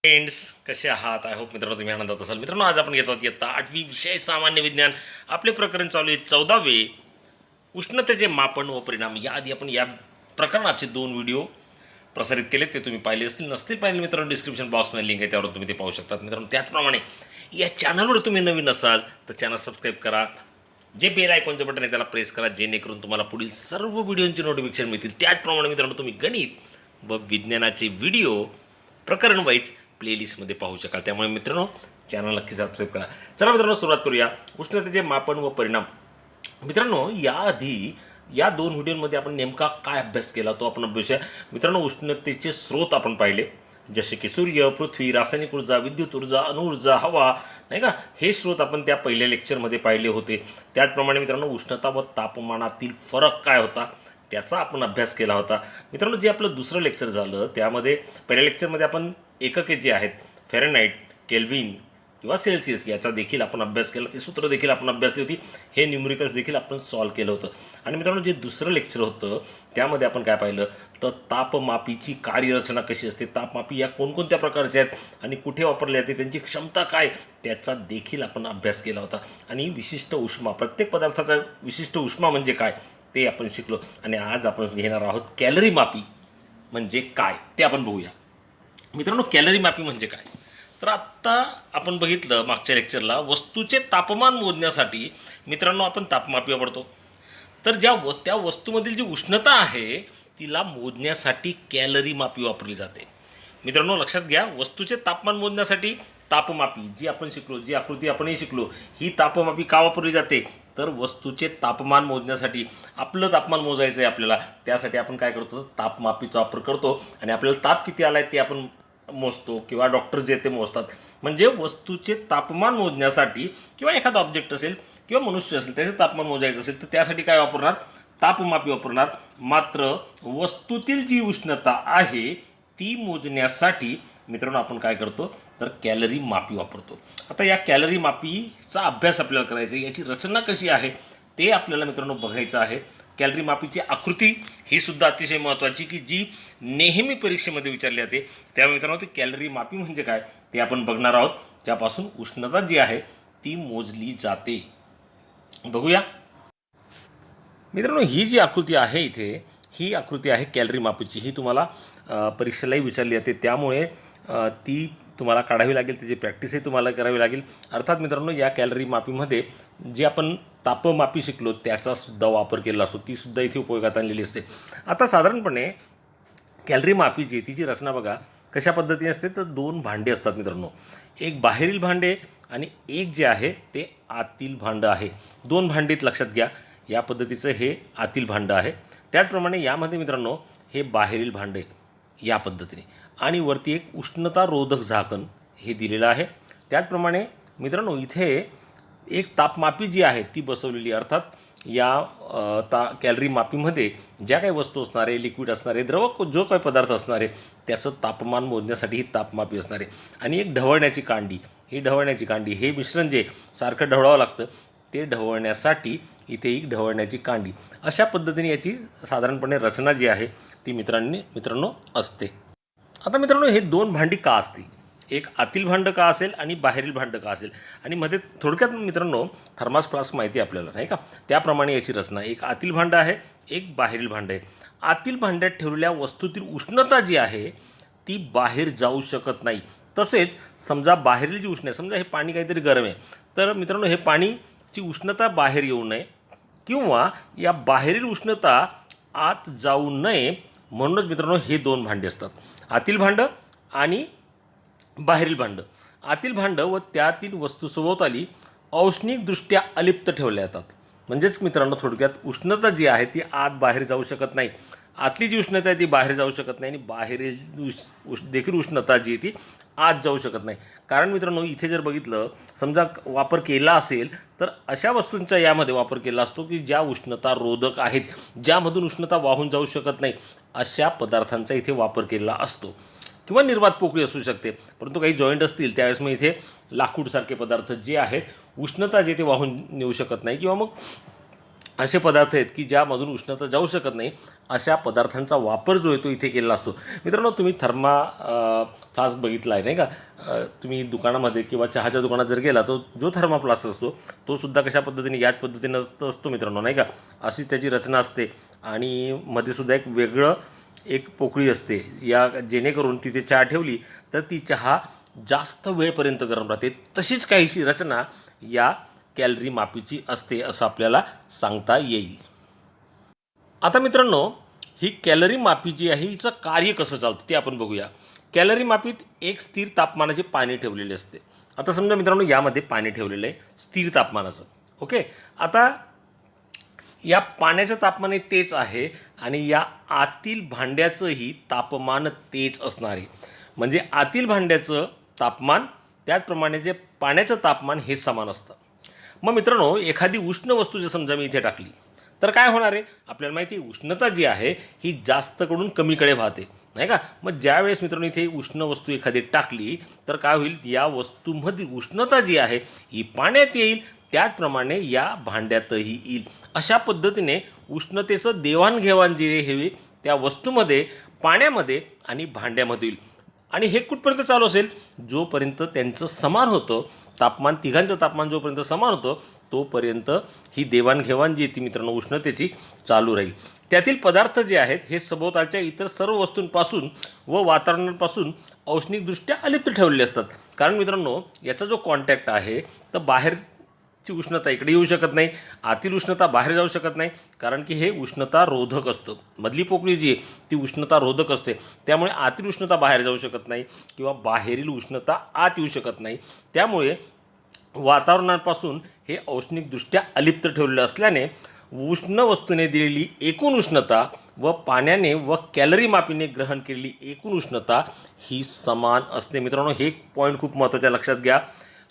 Friends, कसे आहात? I hope मित्रांनो तुम्ही आनंदात असाल. मित्रांनो, आज आपण घेत आहोत इयत्ता 8वी विषय सामान्य विज्ञान. आपले प्रकरण चालू आहे 14वे, उष्णतेचे मापन व परिणाम. याआधी आपण या प्रकरणाचे 2 व्हिडिओ प्रसारित केले, ते तुम्ही पाहिले असतील. नसतील पाहिले मित्रांनो, डिस्क्रिप्शन बॉक्समध्ये लिंक आहे, त्यावर तुम्ही ते पाहू शकतात. मित्रांनो, त्याचप्रमाणे या चॅनलवर तुम्ही नवीन असाल तर चॅनल सबस्क्राईब करा. जे बेल आयकॉनचं बटन आहे त्याला प्रेस करा, जेणेकरून तुम्हाला पुढील सर्व व्हिडिओंचे नोटिफिकेशन मिळतील. त्याचप्रमाणे मित्रांनो, तुम्ही गणित व विज्ञानाचे व्हिडिओ प्रकरण वाईज प्लेलिस्टमध्ये पाहू शकाल. त्यामुळे मित्रांनो, चॅनल नक्की सबस्क्राईब करा. चला मित्रांनो, सुरुवात करूया. उष्णतेचे मापन व परिणाम. मित्रांनो, याआधी या 2 व्हिडिओमध्ये आपण नेमका काय अभ्यास केला तो आपण अभ्यासूया. मित्रांनो, उष्णतेचे स्रोत आपण पाहिले, जसे की सूर्य, पृथ्वी, रासायनिक ऊर्जा, विद्युत ऊर्जा, अणुऊर्जा, हवा, नाही का, हे स्रोत आपण त्या पहिल्या लेक्चरमध्ये पाहिले होते. त्याचप्रमाणे मित्रांनो, उष्णता व तापमानातील फरक काय होता त्याचा आपण अभ्यास केला होता. मित्रांनो, जे आपलं दुसरं लेक्चर झालं त्यामध्ये पहिल्या लेक्चरमध्ये आपण एकके जे आहेत फॅरेनहाइट, केल्व्हिन किंवा सेल्सिअस याचा देखील आपण अभ्यास केला. ते सूत्र देखील आपण अभ्यासली होती. हे न्यूमरिकल्स देखील आपण सॉल्व केलं होतं. आणि मित्रांनो, जे दुसरं लेक्चर होतं त्यामध्ये आपण काय पाहिलं तर तापमापीची कार्यरचना कशी असते, तापमापी या कोणकोणत्या प्रकारच्या आहेत आणि कुठे वापरले जाते, त्यांची क्षमता काय, त्याचा देखील आपण अभ्यास केला होता. आणि विशिष्ट उष्मा, प्रत्येक पदार्थाचा विशिष्ट उष्मा म्हणजे काय ते आपण शिकलो. आणि आज आपण घेणार आहोत कॅलरी मापी म्हणजे काय ते आपण बघूया. मित्रांनो, कॅलरी मापी म्हणजे काय, तर आत्ता आपण बघितलं मागच्या लेक्चरला, वस्तूचे तापमान मोजण्यासाठी मित्रांनो आपण तापमापी वापरतो. तर त्या वस्तूमधील जी उष्णता आहे तिला मोजण्यासाठी कॅलरी मापी वापरली जाते. मित्रांनो, लक्षात घ्या, वस्तूचे तापमान मोजण्यासाठी तापमापी जी आपण शिकलो, जी आकृती आपणही शिकलो, ही तापमापी का वापरली जाते तर वस्तूचे तापमान मोजण्यासाठी. आपलं तापमान मोजायचं आहे आपल्याला, त्यासाठी आपण काय करतो, तापमापीचा वापर करतो. आणि आपल्याला ताप किती आला आहे ते आपण मोजतो, किंवा डॉक्टर जे ते मोजतात. म्हणजे वस्तूचे तापमान मोजण्यासाठी, किंवा एखादा ऑब्जेक्ट असेल किंवा मनुष्य असेल त्याचे तापमान मोजायचं असेल तर त्यासाठी काय वापरणार, तापमापी वापरणार. मात्र वस्तूतील जी उष्णता आहे ती मोजण्यासाठी मित्रांनो आपण काय करतो तर कॅलरी मापी वापरतो. आता या कॅलरी मापीचा अभ्यास आपल्याला करायचा आहे, याची रचना कशी आहे ते आपल्याला मित्रांनो बघायचं आहे. कॅलरी मापीची आकृती ही सुद्धा अतिशय महत्त्वाची, की जी नेहमी परीक्षेमध्ये विचारली जाते. त्यामुळे मित्रांनो, ती कॅलरी मापी म्हणजे काय ते आपण बघणार आहोत, ज्यापासून उष्णता जी आहे ती मोजली जाते. बघूया मित्रांनो, ही जी आकृती आहे इथे, ही आकृती आहे कॅलरी मापीची. ही तुम्हाला परीक्षेलाही विचारली जाते, त्यामुळे ती तुम्हाला काढावी लागेल, त्याची प्रॅक्टिसही तुम्हाला करावी लागेल. अर्थात मित्रांनो, या कॅलरी मापीमध्ये जे आपण तापमापी शिकलो त्याचासुद्धा वापर केला असतो, तीसुद्धा इथे उपयोगात आणलेली असते. आता साधारणपणे कॅलरी मापी जी तिची रचना बघा कशा पद्धतीने असते, तर 2 भांडे असतात मित्रांनो. एक बाहेरील भांडे आणि एक जे आहे ते आतील भांडं आहे. 2 भांडीत लक्षात घ्या, या पद्धतीचं हे आतील भांडं आहे. त्याचप्रमाणे यामध्ये मित्रांनो हे बाहेरील भांडे या पद्धतीने, आणि वरती एक उष्णतारोधक झाकण हे दिलेलं आहे. त्याचप्रमाणे मित्रांनो इथे एक तापमापी जी आहे ती बसवलेली. अर्थात या कॅलरी मापीमध्ये ज्या काही वस्तू असणार आहे, लिक्विड असणार आहे, द्रव जो काही पदार्थ असणार आहे त्याचं तापमान मोजण्यासाठी ही तापमापी असणार आहे. आणि एक ढवळण्याची कांडी, ही ढवळण्याची कांडी, हे मिश्रण जे सारखं ढवळावं लागतं ते ढवळण्यासाठी इथे एक ढवळण्याची कांडी. अशा पद्धतीने याची साधारणपणे रचना जी आहे ती मित्रांनो असते. आता मित्रांनो, हे 2 भांडी का असतील, एक आतील भांडं का असेल आणि बाहेरील भांडं का असेल, आणि मध्ये थोडक्यात मित्रांनो थर्मास फ्लास्क माहिती आहे आपल्याला, नाही का, त्याप्रमाणे याची रचना. एक आतील भांडं आहे, एक बाहेरील भांडं आहे. आतील भांड्यात ठेवलेल्या वस्तूतील उष्णता जी आहे ती बाहेर जाऊ शकत नाही. तसेच समजा बाहेरील जी उष्णता, समजा हे पाणी काहीतरी गरम आहे, तर मित्रांनो हे पाणीची उष्णता बाहेर येऊ नये, किंवा या बाहेरील उष्णता आत जाऊ नये, म्हणूनच मित्रांनो हे 2 भांडे असतात, आतील भांडं आणि बाहेरील भांडं. आतील भांडं व त्यातील वस्तू सभोवताली औष्णिकदृष्ट्या अलिप्त ठेवल्या जातात. म्हणजेच मित्रांनो थोडक्यात उष्णता जी आहे ती आत बाहेर जाऊ शकत नाही, आतली जी उष्णता आहे ती बाहेर जाऊ शकत नाही, आणि बाहेरील देखील उष्णता जी आहे ती आत जाऊ शकत नाही. कारण मित्रांनो इथे जर बघितलं, समजा वापर केला असेल तर अशा वस्तूंचा यामध्ये वापर केला असतो की ज्या उष्णता रोधक आहेत, ज्यामधून उष्णता वाहून जाऊ शकत नाही, अशा पदार्थांचा इथे वापर केलेला असतो. किंवा निर्वात पोकळी असू शकते, परंतु काही जॉईंट असतील त्यावेळेस मग इथे लाकूडसारखे पदार्थ जे आहेत उष्णता जे ते वाहून नेऊ शकत नाही, किंवा मग असे पदार्थ आहेत की ज्यामधून उष्णता जाऊ शकत नाही, अशा पदार्थांचा वापर जो आहे तो इथे केलेला असतो. मित्रांनो, तुम्ही फ्लास्क बघितला आहे नाही का? तुम्ही दुकानामध्ये किंवा चहाच्या दुकानात जर गेला तो जो थर्मा फ्लास्क असतो तो सुद्धा कशा पद्धतीने याच पद्धतीनं असतो मित्रांनो नाही का? अशी त्याची रचना असते आणि मध्ये सुद्धा एक पोकळी असते, या जेणेकरून तिथे चहा ठेवली तर ती चहा जास्त वेळपर्यंत गरम राहते. तशीच काहीशी रचना या कॅलरी मापीची असते असं आपल्याला सांगता येईल. आता मित्रांनो, ही कॅलरी मापी जी आहे हिचं कार्य कसं चालतं ते आपण बघूया. कॅलरी मापीत एक स्थिर तापमानाचे पाणी ठेवलेले असते. आता समजा मित्रांनो, यामध्ये पाणी ठेवलेलं आहे स्थिर तापमानाचं. ओके, आता या पाण्याचं तापमान तेच आहे आणि या आतील भांड्याचंही तापमान तेच असणार आहे. म्हणजे आतील भांड्याचं तापमान त्याचप्रमाणे जे पाण्याचं तापमान हे समान असतं. मग मित्रांनो, एखादी उष्ण वस्तू जर समजा मी इथे टाकली तर काय होणार आहे? आपल्याला माहिती आहे उष्णता जी आहे ही जास्तकडून कमीकडे वाहते नाही का? मग ज्यावेळेस मित्रांनो इथे उष्ण वस्तू एखादी टाकली तर काय होईल? या वस्तूमध्ये उष्णता जी आहे ही पाण्यात येईल, त्याचप्रमाणे या भांड्यातही येईल. अशा पद्धतीने उष्णतेचं देवाणघेवाण जे हे त्या वस्तूमध्ये, पाण्यामध्ये आणि भांड्यामध्ये येईल. आणि हे कुठपर्यंत चालू असेल? जोपर्यंत त्यांचं समान होतं तापमान, तिघांचं तापमान जोपर्यंत समान होतं तोपर्यंत ही देवाणघेवाण जी ती मित्रांनो उष्णतेची चालू राहील. त्यातील पदार्थ जे आहेत हे सभोवतालच्या इतर सर्व वस्तूंपासून व वातावरणापासून औष्णिकदृष्ट्या अलिप्त ठेवलेले असतात. कारण मित्रांनो, याचा जो कॉन्टॅक्ट आहे तर बाहेरची उष्णता इकडे येऊ शकत नाही, आतील उष्णता बाहेर जाऊ शकत नाही, कारण की हे उष्णता रोधक असतं. मधली पोकळी जी आहे ती उष्णता रोधक असते, त्यामुळे आतील उष्णता बाहेर जाऊ शकत नाही किंवा बाहेरील उष्णता आत येऊ शकत नाही. त्यामुळे वातावरणापासून हे औष्णिकदृष्ट्या अलिप्त ठेवलेलं असल्याने उष्ण वस्तूने दिलेली एकूण उष्णता व पाण्याने व कॅलरी मापीने ग्रहण केलेली एकूण उष्णता ही समान असते. मित्रांनो, हे पॉईंट खूप महत्त्वाचा लक्षात घ्या.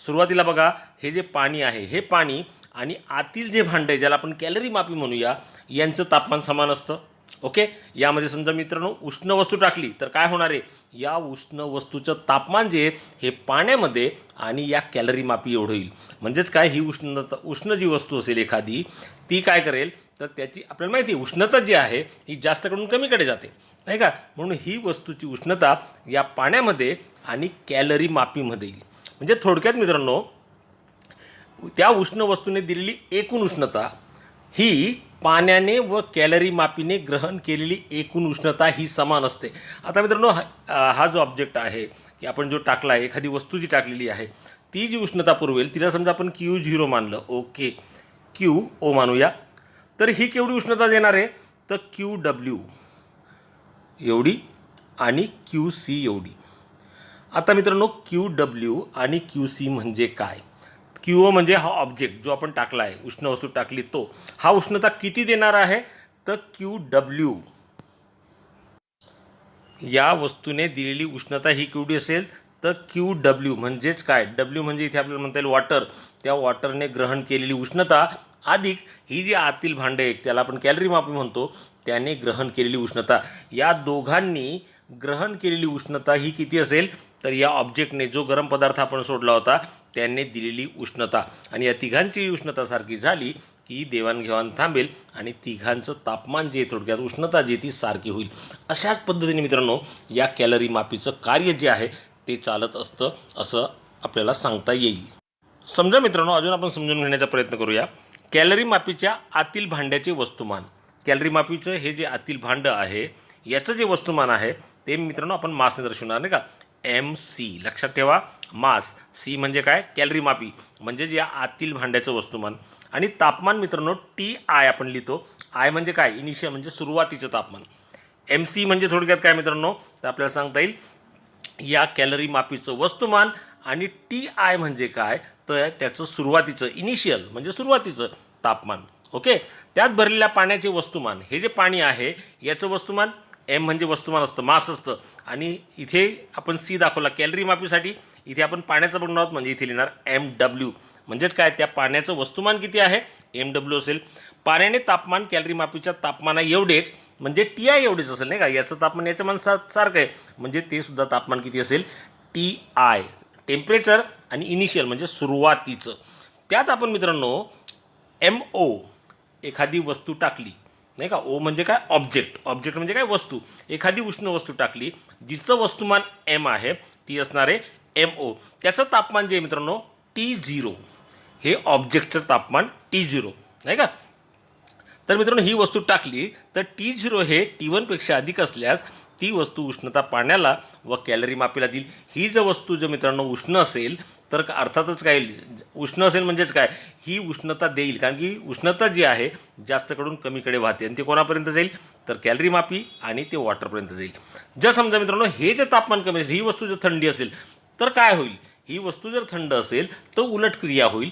सुरुवातीला बघा, हे जे पाणी आहे हे पाणी आणि आतील जे भांडं आहे ज्याला आपण कॅलरी मापी म्हणूया, यांचं तापमान समान असतं. ओके, यामध्ये समजा मित्रांनो उष्ण वस्तू टाकली तर काय होणार आहे? या उष्ण वस्तूचं तापमान जे हे पाण्यामध्ये आणि या कॅलरी मापी एवढं होईल. म्हणजेच काय, ही उष्ण जी वस्तू असेल एखादी ती काय करेल तर त्याची आपल्याला माहिती आहे उष्णता जी आहे ही जास्तकडून कमीकडे जाते नाही का? म्हणून ही वस्तूची उष्णता या पाण्यामध्ये आणि कॅलरी मापीमध्ये येईल. म्हणजे थोडक्यात मित्रांनो, त्या उष्ण वस्तूने दिलेली एकूण उष्णता ही पाण्याने व कॅलरी मापीने ग्रहण केलेली एकूण उष्णता ही समान असते. आता मित्रांनो, हा जो ऑब्जेक्ट आहे की आपण जो टाकला आहे, एखादी वस्तू जी टाकलेली आहे ती जी उष्णता पुरवेल तिला समजा आपण Q0 मानलं. ओके, QO मानूया. तर ही केवढी उष्णता देणार आहे? तर QW एवढी आणि QC एवढी. आता मित्रांनो, QW आणि QC म्हणजे काय? QO म्हणजे हा ऑब्जेक्ट जो आपण टाकला आहे, उष्ण वस्तू टाकली तो, हा उष्णता किती देणार आहे? तर QW. या वस्तूने दिलेली उष्णता ही केवढी असेल? तर QW. म्हणजेच काय? W म्हणजे इथे आपल्याला म्हणता येईल वॉटर. त्या वॉटरने ग्रहण केलेली उष्णता अधिक ही जी आतील भांडे आहे त्याला आपण कॅलरी मापी म्हणतो, त्याने ग्रहण केलेली उष्णता, या दोघांनी ग्रहण केलेली उष्णता ही किती असेल? तर या ऑब्जेक्टने जो गरम पदार्थ आपण सोडला होता त्याने दिलेली उष्णता, आणि या तिघांची उष्णता सारखी झाली की देवाणघेवाण थांबेल आणि तिघांचं तापमान जे थोडक्यात उष्णता जी ती सारखी होईल. अशाच पद्धतीने मित्रांनो या कॅलरी मापीचं कार्य जे आहे ते चालत असतं असं आपल्याला सांगता येईल. समजा मित्रांनो, अजून आपण समजून घेण्याचा प्रयत्न करूया. कॅलरी मापीच्या आतील भांड्याचे वस्तुमान. कॅलरी मापीचं हे जे आतील भांडं आहे याचं जे वस्तुमान आहे ते मित्रांनो आपण मासने दर्शवणार नाही का? MC. लक्षात ठेवा, मास. C म्हणजे काय? कॅलरी मापी, म्हणजेच या आतील भांड्याचं वस्तुमान. आणि तापमान मित्रांनो TI आपण लिहितो. I म्हणजे काय? इनिशियल म्हणजे सुरुवातीचं तापमान. MC म्हणजे थोडक्यात काय मित्रांनो, तर आपल्याला सांगता येईल या कॅलरी मापीचं वस्तुमान. आणि TI म्हणजे काय? तर त्याचं सुरुवातीचं, इनिशियल म्हणजे सुरुवातीचं तापमान. ओके, त्यात भरलेल्या पाण्याचे वस्तुमान. हे जे पाणी आहे याचं वस्तुमान M म्हणजे वस्तुमान असतं, मास असतं. आणि इथे आपण C दाखवला कॅलरी मापीसाठी. इथे आपण पाण्याचं बघणार आहोत म्हणजे इथे लिहिणार MW. म्हणजेच काय? त्या पाण्याचं वस्तुमान किती आहे? MW असेल. पाण्याने तापमान कॅलरी मापीच्या तापमाना एवढेच म्हणजे TI एवढेच असेल नाही का? याचं तापमान याच्या सारखं आहे, म्हणजे ते सुद्धा तापमान किती असेल? TI. टेम्परेचर आणि इनिशियल म्हणजे सुरुवातीचं. त्यात आपण मित्रांनो MO एखादी वस्तू टाकली, नाही का, ओ म्हणजे काय, ऑब्जेक्ट, ऑब्जेक्ट म्हणजे काय, वस्तू, एखादी उष्ण वस्तू टाकली जिचं वस्तुमान एम आहे, ती असणार आहे एम ओ. त्याचं तापमान जे आहे मित्रांनो T0, हे ऑब्जेक्टचं तापमान T0, नाही का. तर मित्रांनो ही वस्तू टाकली तर T0 हे T1पेक्षा अधिक असल्यास ती वस्तू उष्णता पाण्याला व कॅलरी मापीला देईल. ही जर वस्तू जर मित्रांनो उष्ण असेल तर अर्थातच काय, उष्ण असेल म्हणजेच काय, ही उष्णता देईल, कारण की उष्णता जी आहे जास्तकडून कमीकडे वाहते आणि ते कोणापर्यंत जाईल तर कॅलरी मापी आणि ते वॉटरपर्यंत जाईल. जर समजा मित्रांनो हे जे तापमान कमी असेल, ही वस्तू जर थंडी असेल तर काय होईल, ही वस्तू जर थंड असेल तर उलट क्रिया होईल,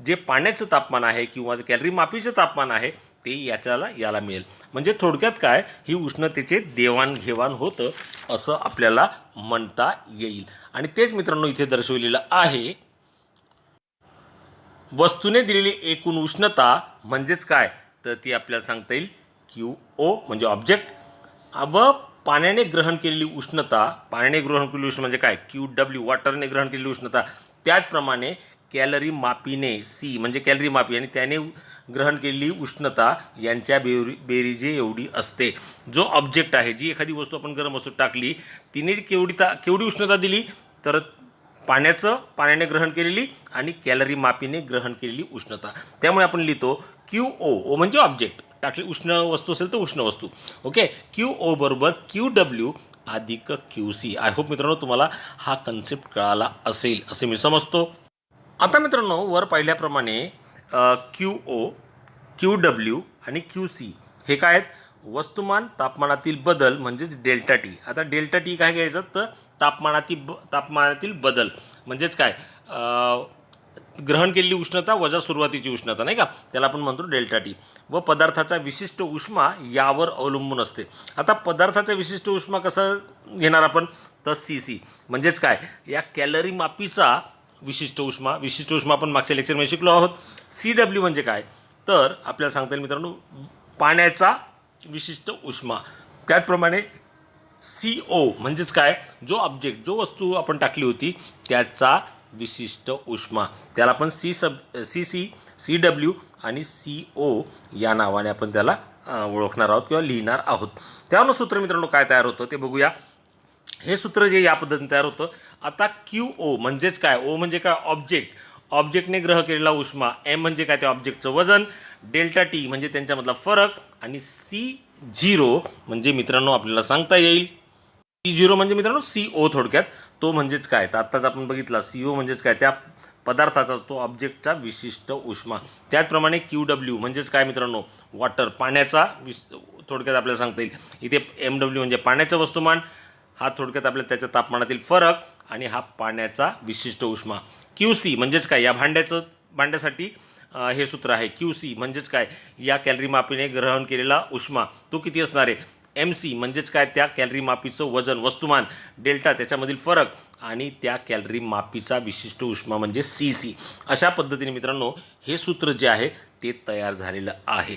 जे पाण्याचं तापमान आहे किंवा कॅलरी मापीचं तापमान आहे ते याला मिळेल. म्हणजे थोडक्यात काय, ही उष्णतेचे देवाणघेवाण होतं असं आपल्याला म्हणता येईल. आणि तेच मित्रांनो इथे दर्शवलेलं आहे. वस्तूने दिलेली एकूण उष्णता म्हणजेच काय, तर ती आपल्याला सांगता येईल QO म्हणजे ऑब्जेक्ट, व पाण्याने ग्रहण केलेली उष्णता, पाण्याने ग्रहण केलेली उष्णता म्हणजे काय, QW वॉटरने ग्रहण केलेली उष्णता. त्याचप्रमाणे कॅलरी मापीने C म्हणजे कॅलरी मापी आणि त्याने ग्रहण केलेली उष्णता यांच्या बेरीजे एवढी असते. जो ऑब्जेक्ट आहे, जी एखादी वस्तू आपण गरम वस्तू टाकली, तिने केवढी उष्णता दिली तर पाण्याने ग्रहण केलेली आणि कॅलरी मापीने ग्रहण केलेली उष्णता. त्यामुळे आपण लिहितो QO म्हणजे ऑब्जेक्ट, टाकली उष्ण वस्तू असेल तर उष्ण वस्तू, ओके. QO बरोबर QW अधिक QC. आय होप मित्रांनो तुम्हाला हा कन्सेप्ट कळाला असेल असे मी समजतो. आता मित्रांनो वर पाहिल्याप्रमाणे QO, QW आणि QC हे काय आहेत, वस्तुमान तापमानातील बदल म्हणजेच डेल्टा टी. आता डेल्टा टी काय घ्यायचं तर तापमानातील बदल म्हणजेच काय, ग्रहण केलेली उष्णता वजा सुरुवातीची उष्णता, नाही का, त्याला आपण म्हणतो डेल्टा टी. व पदार्थाचा विशिष्ट उष्मा यावर अवलंबून असते. आता पदार्थाचा विशिष्ट उष्मा कसं घेणार आपण तर CC म्हणजेच काय, या कॅलरी मापीचा विशिष्ट उष्मा आपण मागच्या लेक्चरमध्ये शिकलो आहोत. CW म्हणजे काय तर आपल्याला सांगता येईल मित्रांनो पाण्याचा विशिष्ट उष्मा. त्याचप्रमाणे CO म्हणजेच काय, जो ऑब्जेक्ट, जो वस्तू आपण टाकली होती त्याचा विशिष्ट उष्मा, त्याला आपण CC, CW आणि CO या नावाने आपण त्याला ओळखणार आहोत किंवा लिहिणार आहोत. त्यावरून सूत्र मित्रांनो काय तयार होतं ते बघूया. हे सूत्र जे या पद्धतीने तयार होतं. आता QO म्हणजेच काय, O म्हणजे काय, ऑब्जेक्ट, ऑब्जेक्टने ग्रहण केलेला उष्मा, M म्हणजे काय, त्या ऑब्जेक्टचं वजन, डेल्टा टी म्हणजे त्यांच्यामधला फरक आणि C0 म्हणजे मित्रांनो आपल्याला सांगता येईल, C0 म्हणजे मित्रांनो CO थोडक्यात, तो म्हणजेच काय तर आत्ताच आपण बघितला, CO म्हणजेच काय, त्या पदार्थाचा, तो ऑब्जेक्टचा विशिष्ट उष्मा. त्याचप्रमाणे QW म्हणजेच काय मित्रांनो, वॉटर, पाण्याचा थोडक्यात आपल्याला सांगता येईल. इथे MW म्हणजे पाण्याचं वस्तुमान, हा थोडक्यात आपल्याला त्याच्या तापमानातील फरक आणि हा पाण्याचा विशिष्ट उष्मा. QC म्हणजेच काय, या भांड्यासाठी हे सूत्र आहे. QC म्हणजेच काय, या कॅलरी मापीने ग्रहण केलेला उष्मा तो किती असणार आहे. MC म्हणजेच काय, त्या कॅलरी मापीचं वजन, वस्तुमान, डेल्टा त्याच्यामधील फरक आणि त्या कॅलरी मापीचा विशिष्ट उष्मा म्हणजे CC. अशा पद्धतीने मित्रांनो हे सूत्र जे आहे ते तयार झालेलं आहे.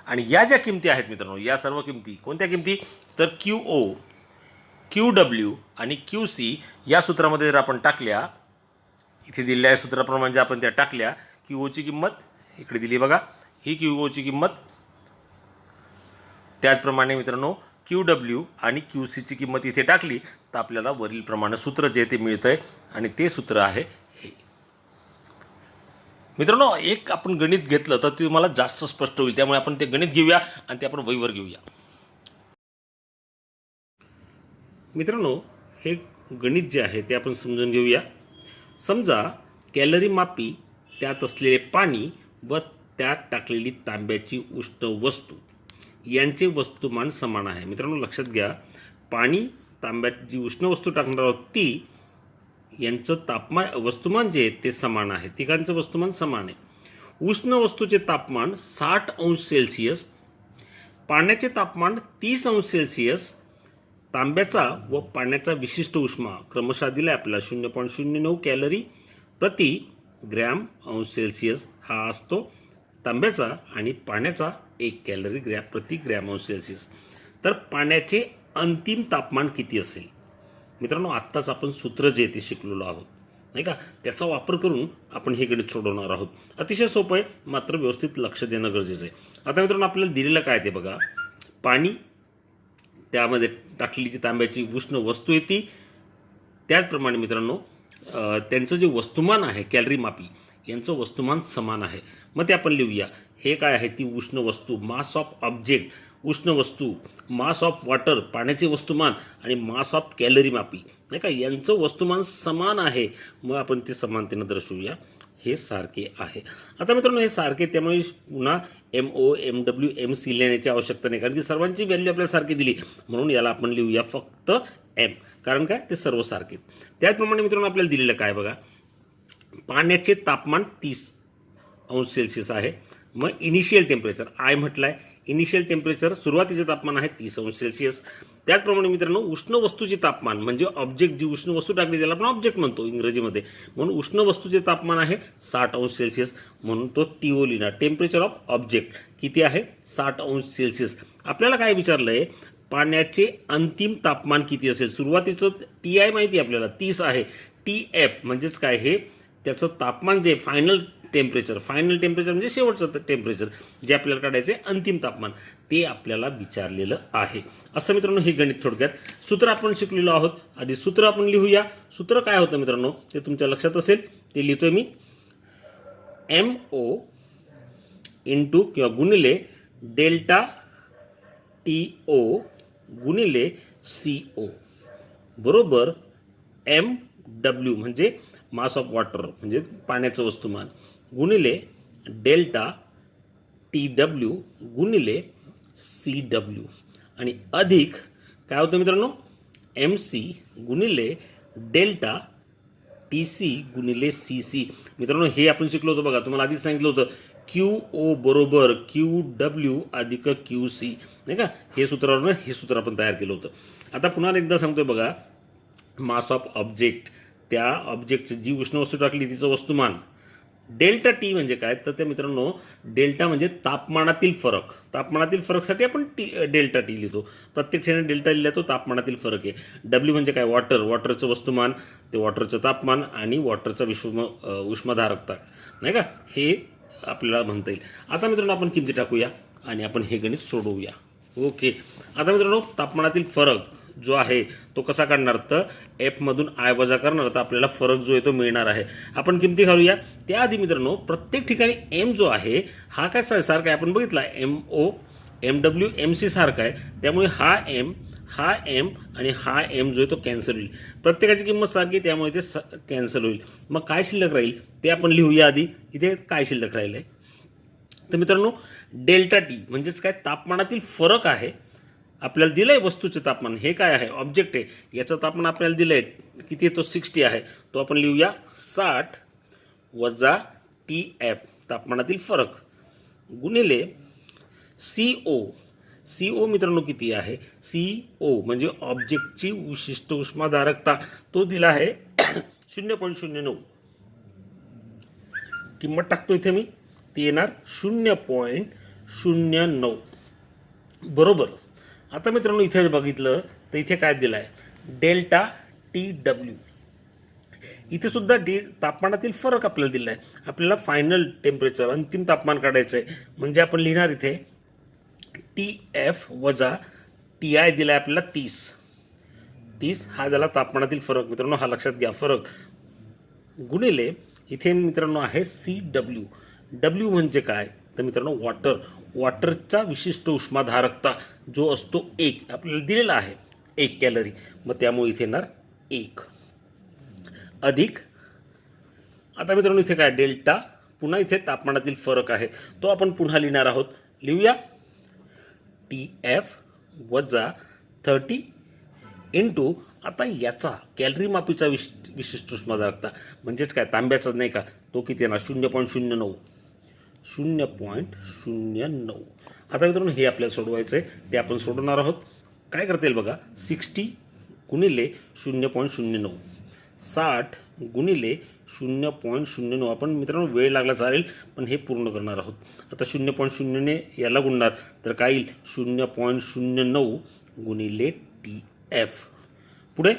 आणि या ज्या किमती आहेत मित्रांनो, या सर्व किमती कोणत्या किमती तर QO, QW आणि QC या सूत्रामध्ये जर आपण टाकल्या, इथे दिलेल्या सूत्राप्रमाणे जर आपण त्या टाकल्या, QOची किंमत इकडे दिली बघा, ही QOची किंमत, त्याचप्रमाणे मित्रांनो QW आणि QCची किंमत इथे टाकली तर आपल्याला वरील प्रमाणे सूत्र जे ते मिळतं आहे आणि ते सूत्र आहे हे. मित्रांनो एक आपण गणित घेतलं तर ते तुम्हाला जास्त स्पष्ट होईल, त्यामुळे आपण ते गणित घेऊया आणि ते आपण वहीवर घेऊया. मित्रांनो हे गणित जे आहे ते आपण समजून घेऊया. समजा कॅलरी मापी, त्यात असलेले पाणी व त्यात टाकलेली तांब्याची उष्ण वस्तू यांचे वस्तुमान समान आहे. मित्रांनो लक्षात घ्या, पाणी, तांब्यात जी उष्ण वस्तू टाकणार आहोत ती, यांचं वस्तुमान जे आहे ते समान आहे, तिघांचं वस्तुमान समान आहे. उष्ण वस्तूचे तापमान 60 अंश सेल्सिअस, पाण्याचे तापमान 30 अंश सेल्सिअस, तांब्याचा व पाण्याचा विशिष्ट उष्मा क्रमशः दिला आपल्याला 0.09 कॅलरी प्रति ग्रॅम अंश सेल्सिअस हा असतो तांब्याचा, आणि पाण्याचा 1 कॅलरी प्रति ग्रॅम अंश सेल्सिअस. तर पाण्याचे अंतिम तापमान किती असेल मित्रांनो, आत्ताच आपण सूत्र जे ते शिकलेलो आहोत. नाही का, त्याचा वापर करून आपण हे गणित सोडवणार आहोत. अतिशय सोपं आहे, मात्र व्यवस्थित लक्ष देणं गरजेचं आहे. आता मित्रांनो आपल्याला दिलेलं काय ते बघा, पाणी, त्यामध्ये टाकलेली जी तांब्याची उष्ण वस्तू आहे ती, त्याचप्रमाणे मित्रांनो त्यांचं जे वस्तुमान आहे कॅलरी मापी, यांचं वस्तुमान समान आहे. मग ते आपण लिहूया. हे काय आहे, ती उष्ण वस्तू, मास ऑफ ऑब्जेक्ट, उष्ण वस्तू, मास ऑफ वॉटर, पाण्याचे वस्तुमान, आणि मास ऑफ कॅलरी मापी, नाही का, यांचं वस्तुमान समान आहे. मग आपण ते समानतेनं दर्शवूया, हे सारखे आहे. आता मित्रांनो हे सारखे, त्यामुळे पुन्हा MO MW MC लिहिण्याची आवश्यकता नाही, कारण की सर्वांची व्हॅल्यू आपल्याला सारखी दिली, म्हणून याला आपण लिहूया फक्त M. कारण काय, ते सर्व सारखे. त्याचप्रमाणे मित्रांनो आपल्याला दिलेलं काय बघा, पाण्याचे तापमान 30°C आहे. मग इनिशियल टेम्परेचर आय म्हटलंय, इनिशियल टेम्परेचर सुरुवातीचे तापमान आहे 30°C. त्याचप्रमाणे मित्रांनो उष्ण वस्तूचे तापमान म्हणजे ऑब्जेक्ट, जी उष्ण वस्तू टाकली त्याला आपण ऑब्जेक्ट म्हणतो इंग्रजीमध्ये, म्हणून उष्ण वस्तूचे तापमान आहे 60°C, म्हणून तो TO लिहिणार. टेम्परेचर ऑफ ऑब्जेक्ट किती आहे, 60°C. आपल्याला काय विचारलंय, पाण्याचे अंतिम तापमान किती असेल. सुरुवातीचं TI माहिती आहे आपल्याला 30 आहे. TF म्हणजेच काय, हे त्याचं तापमान जे फायनल टेम्परेचर म्हणजे शेवटचं टेम्परेचर जे आपल्याला काढायचे अंतिम तापमान, ते आपल्याला विचारलेलं आहे. असं मित्रांनो हे गणित थोडक्यात. सूत्र आपण शिकलेलो आहोत. आधी सूत्र आपण लिहूया. सूत्र काय होतं मित्रांनो, ते तुमच्या लक्षात असेल, ते लिहितोय मी. MO इंटू किंवा गुणिले डेल्टा TO गुणिले CO बरोबर MW म्हणजे मास ऑफ वॉटर म्हणजे पाण्याचं वस्तुमान, गुणिले डेल्टा TW गुणिले CW, आणि अधिक काय होतं मित्रांनो, MC गुणिले डेल्टा TC गुणिले CC. मित्रांनो हे आपण शिकलो होतो बघा, तुम्हाला आधीच सांगितलं होतं QO बरोबर QW अधिक QC, नाही का, हे सूत्रावरून हे सूत्र आपण तयार केलं होतं. आता पुन्हा एकदा सांगतोय बघा, मास ऑफ ऑब्जेक्ट, त्या ऑब्जेक्टची जी उष्ण वस्तू टाकली तिचं वस्तुमान. डेल्टा T म्हणजे काय, तर त्या मित्रांनो डेल्टा म्हणजे तापमानातील फरक. तापमानातील फरकसाठी आपण डेल्टा T लिहितो. प्रत्येक ठिकाणी डेल्टा लिहिला तो तापमानातील फरक आहे. W म्हणजे काय, वॉटरचं वस्तुमान, ते वॉटरचं तापमान आणि वॉटरचा उष्मधारकता, नाही का, हे आपल्याला म्हणता येईल. आता मित्रांनो आपण किमती टाकूया आणि आपण हे गणित सोडवूया. ओके. आता मित्रांनो तापमानातील फरक जो आहे तो कसा काढणार, तर F मधून I वजा करणार, तर आपल्याला फरक जो आहे तो मिळणार आहे. आपण किमती घालूया. त्याआधी मित्रांनो प्रत्येक ठिकाणी M जो आहे हा काय सारखा आहे, आपण बघितला MO MW MC सारखा आहे, त्यामुळे हा M आणि हा M जो आहे तो कॅन्सल होईल. प्रत्येकाची किंमत सारखी, त्यामुळे ते कॅन्सल होईल. मग काय शिल्लक राहील ते आपण लिहूया. आधी इथे काय शिल्लक राहील आहे, तर मित्रांनो डेल्टा T म्हणजेच काय, तापमानातील फरक आहे. आपल्याला दिलंय वस्तूचे तापमान, हे काय आहे, ऑब्जेक्ट आहे, याचं तापमान आपल्याला दिलंय किती, तो 60 आहे, तो आपण लिहूया 60 वजा TF तापमानातील फरक गुणिले CO मित्रांनो किती आहे, CO म्हणजे ऑब्जेक्टची विशिष्ट उष्माधारकता, तो दिला आहे 0.09. किंमत टाकतो इथे मी, ती येणार 0.09 बरोबर. आता मित्रांनो इथे बघितलं तर इथे काय दिलं आहे, डेल्टा TW. इथे सुद्धा तापमानातील फरक आपल्याला दिला आहे. आपल्याला फायनल टेम्परेचर अंतिम तापमान काढायचं आहे, म्हणजे आपण लिहिणार इथे TF वजा TI दिला आहे आपल्याला 30 हा झाला तापमानातील फरक. मित्रांनो हा लक्षात घ्या, फरक गुणिले इथे मित्रांनो आहे CW. W म्हणजे काय, तर मित्रांनो वॉटरचा विशिष्ट उष्माधारकता जो असतो 1 आपल्याला दिलेला आहे, 1 कॅलरी, मग त्यामुळे इथे येणार 1 अधिक. आता मित्रांनो इथे काय, डेल्टा, पुन्हा इथे तापमानातील फरक आहे, तो आपण पुन्हा लिहिणार आहोत. लिहूया TF वजा 30 इंटू, आता याचा कॅलरी मापीचा विशिष्ट उष्माधारकता म्हणजेच काय, तांब्याचा नाही का, तो किती येणार 0.09. आता मित्रांनो हे आपल्याला सोडवायचं आहे, ते आपण सोडवणार आहोत. काय करता येईल बघा, 60 गुणिले 0.09, 60 गुणिले 0.09. आपण मित्रांनो वेळ लागला चालेल, पण हे पूर्ण करणार आहोत. आता 0.0 ने याला गुणणार तर काय येईल, 0.09 गुणिले TF. पुढे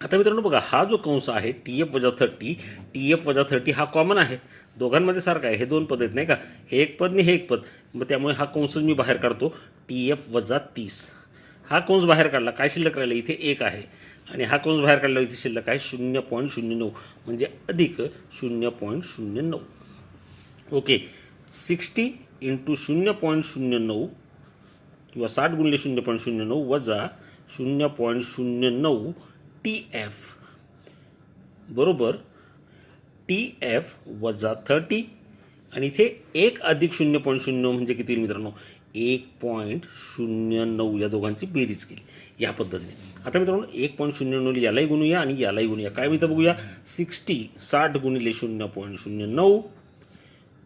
आता मित्रांनो बघा, हा जो कंस आहे TF-30 हा कॉमन आहे, दोघांमध्ये सारखा आहे. हे दोन पद आहेत नाही का, हे एक पद आणि हे एक पद. मग त्यामुळे हा कंस मी बाहेर काढतो, TF-30. हा कंस बाहेर काढला, काय शिल्लक राहिलं, इथे 1 आहे. आणि हा कंस बाहेर काढला, इथे शिल्लक आहे 0.09, म्हणजे अधिक 0.09. ओके, 60 इंटू 0.09 किंवा 60 गुणिले 0.09 वजा 0.09 TF बरोबर TF-30. आणि इथे 1 अधिक 0.09 म्हणजे किती मित्रांनो, 1.09. या दोघांची बेरीज केली या पद्धतीने. आता मित्रांनो 1.09 यालाही गुणूया आणि यालाही गुणूया. काय मित्र बघूया, 60 गुणिले 0.09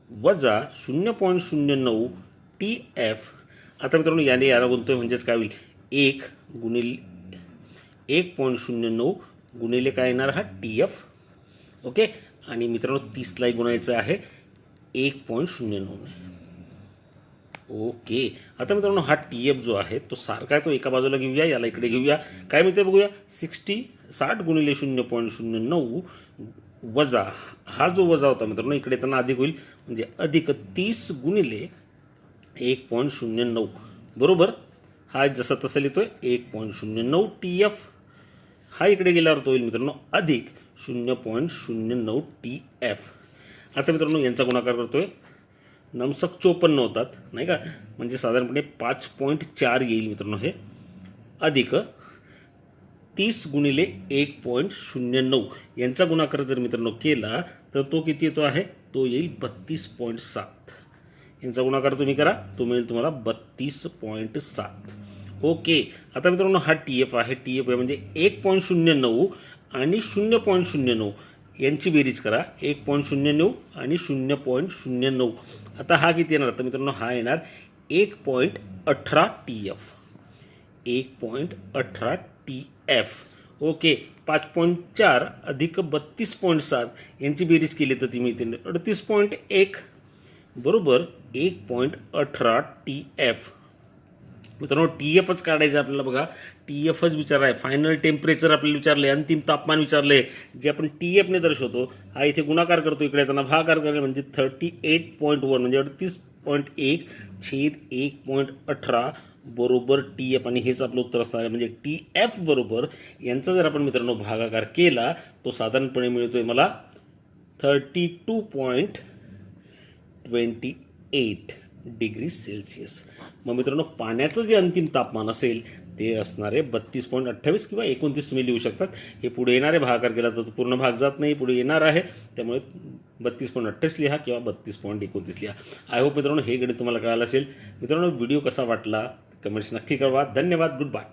वजा 0.09 TF. आता मित्रांनो याने याला गुणतोय, म्हणजेच काय होईल, 1 गुणिले 1.09 गुणिले काय येणार, हा TF. ओके, आणि मित्रांनो 30लाही गुणायचं आहे 1.09. ओके, आता मित्रांनो हा TF जो आहे तो सारखा आहे, तो एका बाजूला घेऊया, याला इकडे घेऊया. काय मित्र बघूया, 60 गुणिले 0.09 वजा, हा जो वजा होता मित्रांनो इकडे त्यांना अधिक होईल, म्हणजे अधिक 30 गुणिले 1.09 बरोबर, हा जसा तसा लिहितोय 1.09 TF. हा इकडे गेल्यावर तो होईल मित्रांनो अधिक 0.09 TF. आता मित्रांनो यांचा गुणाकार करतोय, नमसक 54 होतात नाही का, म्हणजे साधारणपणे 5.4 येईल मित्रांनो हे, अधिक 30 गुणिले 1.09 यांचा गुणाकार जर मित्रांनो केला तर तो किती येतो आहे, तो येईल 32.7. यांचा गुणाकार तुम्ही करा, तो मिळेल तुम्हाला 32.7. ओके, आता मित्रांनो हा TF आहे, TF आहे म्हणजे 1.09 आणि 0.09 यांची बेरीज करा, 1.09 आणि 0.09. आता हा किती येणार, तर मित्रांनो हा येणार 1.18 TF, 1.18 TF. ओके, 5.4 अधिक 32.7 यांची बेरीज केली तर ती मिळते 38.1 बरोबर 1.18 TF. मित्रांनो TFच काढायचं आपल्याला. बघा TFच विचार आहे, फायनल टेम्परेचर आपल्याला विचारले, अंतिम तापमान विचारले, जे आपण TFने दर्शवतो. हा इथे गुणाकार करतो, इकडे त्यांना भागाकार करायला, म्हणजे 38.1 म्हणजे 38.1 छेद 1.18 बरोबर TF. आणि हेच आपलं उत्तर असणार आहे, म्हणजे TF बरोबर यांचा जर आपण मित्रांनो भागाकार केला तो साधारणपणे मिळतोय मला 32.28 डिग्री सेल्सिअस. मग मित्रांनो पाण्याचं जे अंतिम तापमान असेल ते असणार आहे 32.28 किंवा 29 तुम्ही लिहू शकतात. हे पुढे येणारे भागाकार केला तर पूर्ण भाग जात नाही, पुढे येणार आहे, त्यामुळे 32.28 लिहा किंवा 32.29 लिहा. आय होप मित्रांनो हे गणित तुम्हाला कळालं असेल. मित्रांनो व्हिडिओ कसा वाटला कमेंट्स नक्की कळवा. धन्यवाद, गुड बाय.